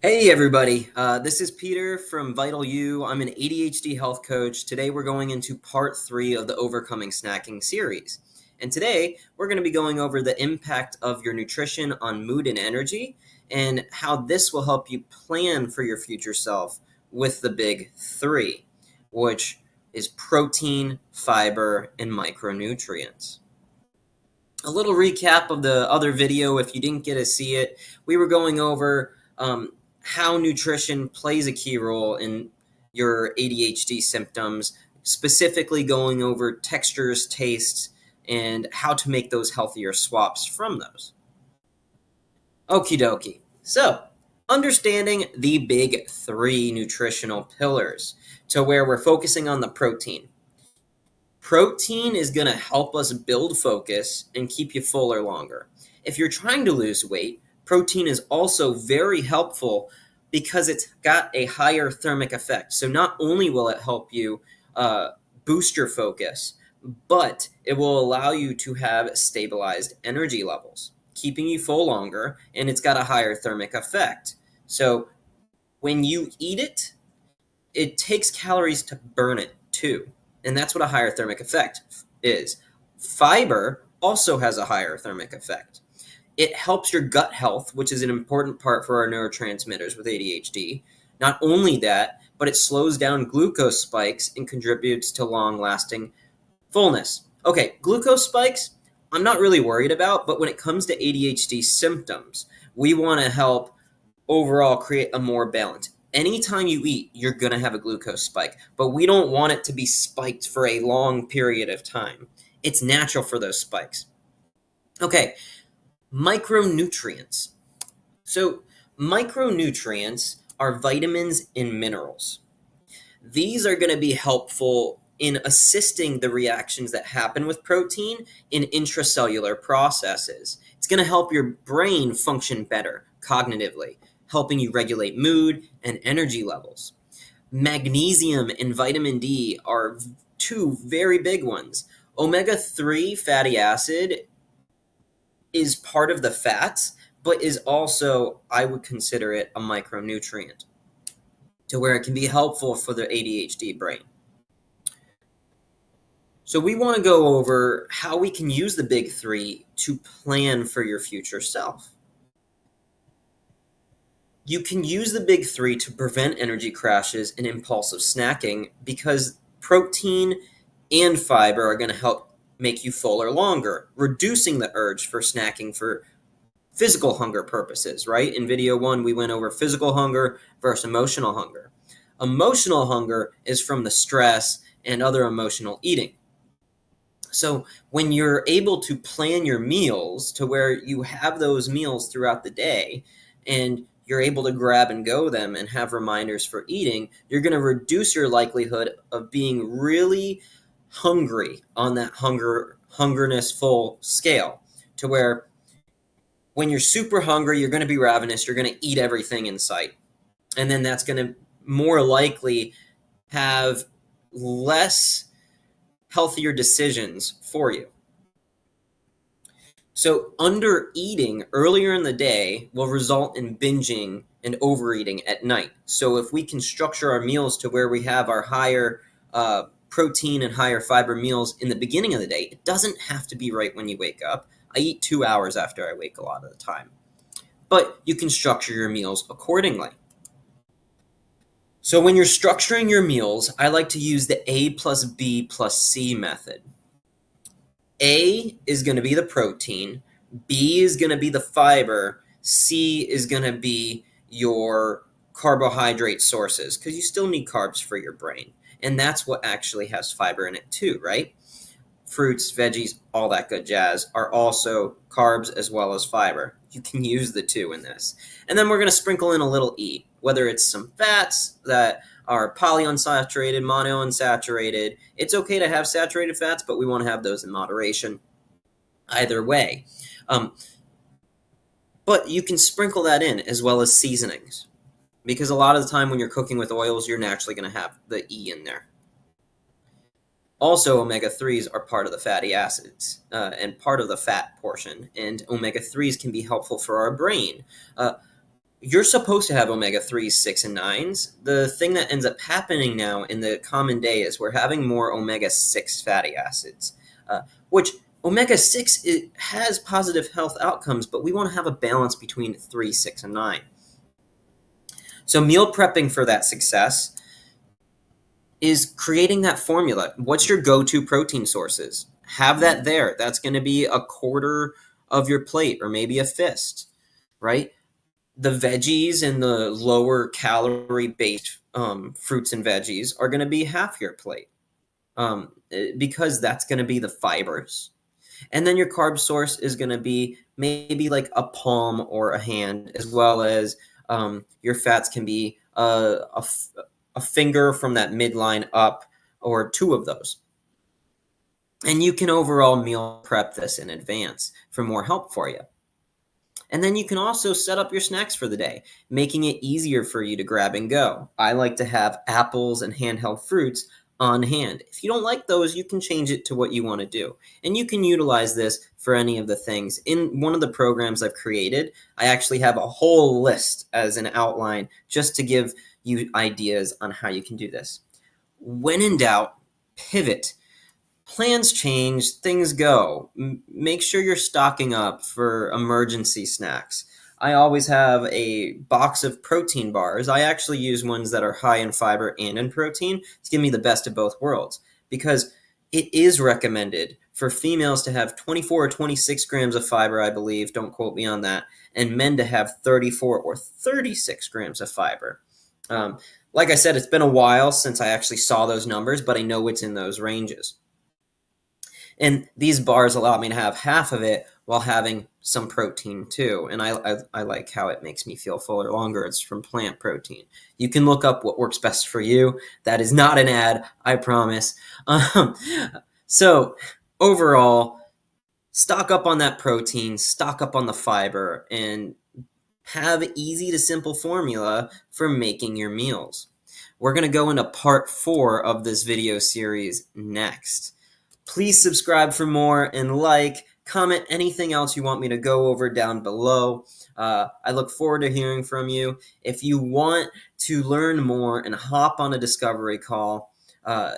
Hey everybody, this is Peter from Vital U. I'm an ADHD health coach. Today we're going into part 3 of the Overcoming Snacking series. And today we're going to be going over the impact of your nutrition on mood and energy and how this will help you plan for your future self with the big 3, which is protein, fiber, and micronutrients. A little recap of the other video if you didn't get to see it. We were going over how nutrition plays a key role in your ADHD symptoms, specifically going over textures, tastes, and how to make those healthier swaps from those. Okie dokie. So, understanding the big 3 nutritional pillars to where we're focusing on the protein. Protein is going to help us build focus and keep you fuller longer. If you're trying to lose weight, protein is also very helpful because it's got a higher thermic effect. So not only will it help you boost your focus, but it will allow you to have stabilized energy levels, keeping you full longer, and it's got a higher thermic effect. So when you eat it, it takes calories to burn it too. And that's what a higher thermic effect is. Fiber also has a higher thermic effect. It helps your gut health, which is an important part for our neurotransmitters with ADHD. Not only that, but it slows down glucose spikes and contributes to long-lasting fullness. Okay, glucose spikes, I'm not really worried about, but when it comes to ADHD symptoms, we want to help overall create a more balance. Anytime you eat, you're going to have a glucose spike, but we don't want it to be spiked for a long period of time. It's natural for those spikes. Okay, micronutrients. So, micronutrients are vitamins and minerals. These are going to be helpful in assisting the reactions that happen with protein in intracellular processes. It's going to help your brain function better cognitively, helping you regulate mood and energy levels. Magnesium and vitamin D are two very big ones. Omega-3 fatty acid is part of the fats, but is also, I would consider it a micronutrient to where it can be helpful for the ADHD brain. So we want to go over how we can use the big 3 to plan for your future self. You can use the big 3 to prevent energy crashes and impulsive snacking because protein and fiber are going to help make you fuller longer, reducing the urge for snacking for physical hunger purposes, right? In video 1, we went over physical hunger versus emotional hunger. Emotional hunger is from the stress and other emotional eating. So when you're able to plan your meals to where you have those meals throughout the day and you're able to grab and go them and have reminders for eating, you're going to reduce your likelihood of being really hungry on that hungerness full scale to where when you're super hungry, you're going to be ravenous, you're going to eat everything in sight. And then that's going to more likely have less healthier decisions for you. So under eating earlier in the day will result in binging and overeating at night. So if we can structure our meals to where we have our higher protein and higher fiber meals in the beginning of the day, it doesn't have to be right when you wake up. I eat 2 hours after I wake a lot of the time. But you can structure your meals accordingly. So when you're structuring your meals, I like to use the A plus B plus C method. A is going to be the protein, B is going to be the fiber, C is going to be your carbohydrate sources because you still need carbs for your brain. And that's what actually has fiber in it too, right? Fruits, veggies, all that good jazz are also carbs as well as fiber. You can use the two in this. And then we're going to sprinkle in a little E, whether it's some fats that are polyunsaturated, monounsaturated. It's okay to have saturated fats, but we want to have those in moderation either way. But you can sprinkle that in as well as seasonings because a lot of the time when you're cooking with oils, you're naturally going to have the E in there. Also, omega-3s are part of the fatty acids and part of the fat portion, and omega-3s can be helpful for our brain. you're supposed to have omega-3s, 6, and 9s. The thing that ends up happening now in the common day is we're having more omega-6 fatty acids, which omega-6 it has positive health outcomes, but we want to have a balance between 3, 6, and 9. So meal prepping for that success is creating that formula. What's your go-to protein sources? Have that there. That's going to be a quarter of your plate or maybe a fist, right? The veggies and the lower calorie based fruits and veggies are going to be half your plate, because that's going to be the fibers. And then your carb source is going to be maybe like a palm or a hand, as well as your fats can be a finger from that midline up, or two of those. And you can overall meal prep this in advance for more help for you. And then you can also set up your snacks for the day, making it easier for you to grab and go. I like to have apples and handheld fruits on hand. If you don't like those, you can change it to what you want to do. And you can utilize this for any of the things. In one of the programs I've created, I actually have a whole list as an outline just to give you ideas on how you can do this. When in doubt, pivot. Plans change, things go. Make sure you're stocking up for emergency snacks. I always have a box of protein bars. I actually use ones that are high in fiber and in protein to give me the best of both worlds, because it is recommended for females to have 24 or 26 grams of fiber, I believe, don't quote me on that, and men to have 34 or 36 grams of fiber. Like I said, it's been a while since I actually saw those numbers, but I know it's in those ranges. And these bars allow me to have half of it while having some protein too. And I like how it makes me feel fuller longer. It's from plant protein. You can look up what works best for you. That is not an ad, I promise. So overall, stock up on that protein, stock up on the fiber, and have easy to simple formula for making your meals. We're going to go into part 4 of this video series next. Please subscribe for more and comment anything else you want me to go over down below. I look forward to hearing from you. If you want to learn more and hop on a discovery call,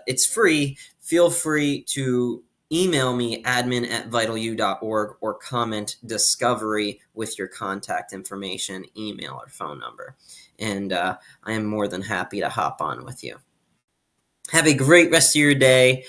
it's free. Feel free to email me, admin@vitalu.org, or comment discovery with your contact information, email, or phone number. And I am more than happy to hop on with you. Have a great rest of your day.